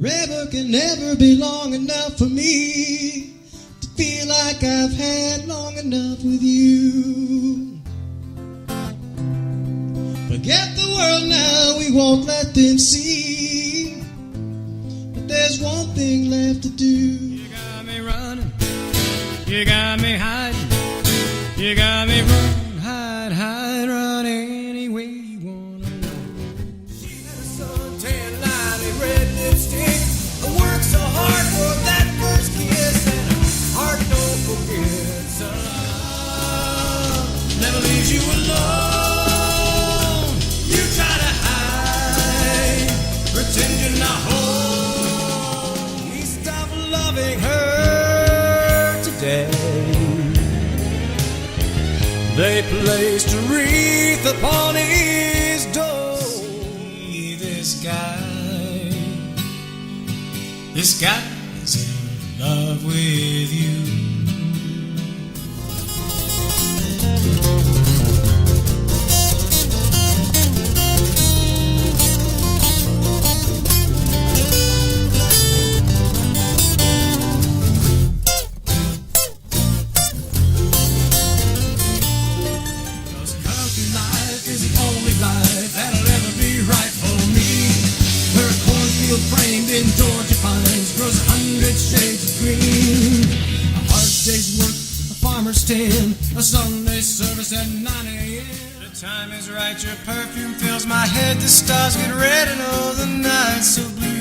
Forever can never be long enough for me to feel like I've had long enough with you. Forget the world now, we won't let them see. But there's one thing left to do. You got me running, you got me hiding, you got me run, hide, run any way you wanna go. She had a suntan line and red lipstick. I worked so hard for that first kiss, and her heart don't forget. So love never leaves you alone. You try to hide, pretend you're not home. He stopped loving her today. They placed a wreath upon his door. See this guy's in love with you. Framed in Georgia pines, grows 100 shades of green. A hard day's work, a farmer's stand, a Sunday service at 9 a.m. The time is right, your perfume fills my head. The stars get red and oh, the night's so blue.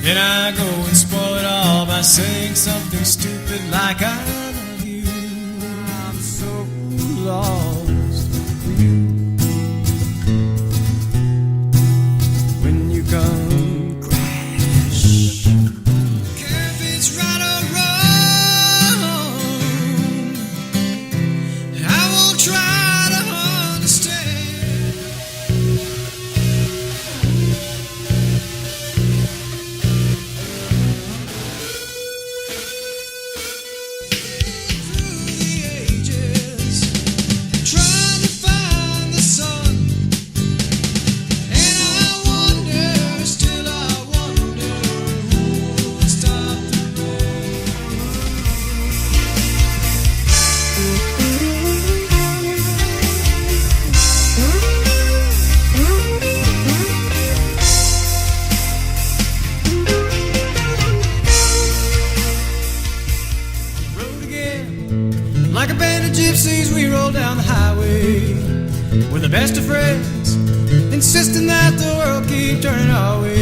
Then I go and spoil it all by saying something stupid like I love you. I'm so lost for you. Come crash. Care if it's right or wrong, I won't try to understand. Through the ages, trying to find the sun. Like a band of gypsies, we roll down the highway. We're the best of friends, insisting that the world keep turning our way.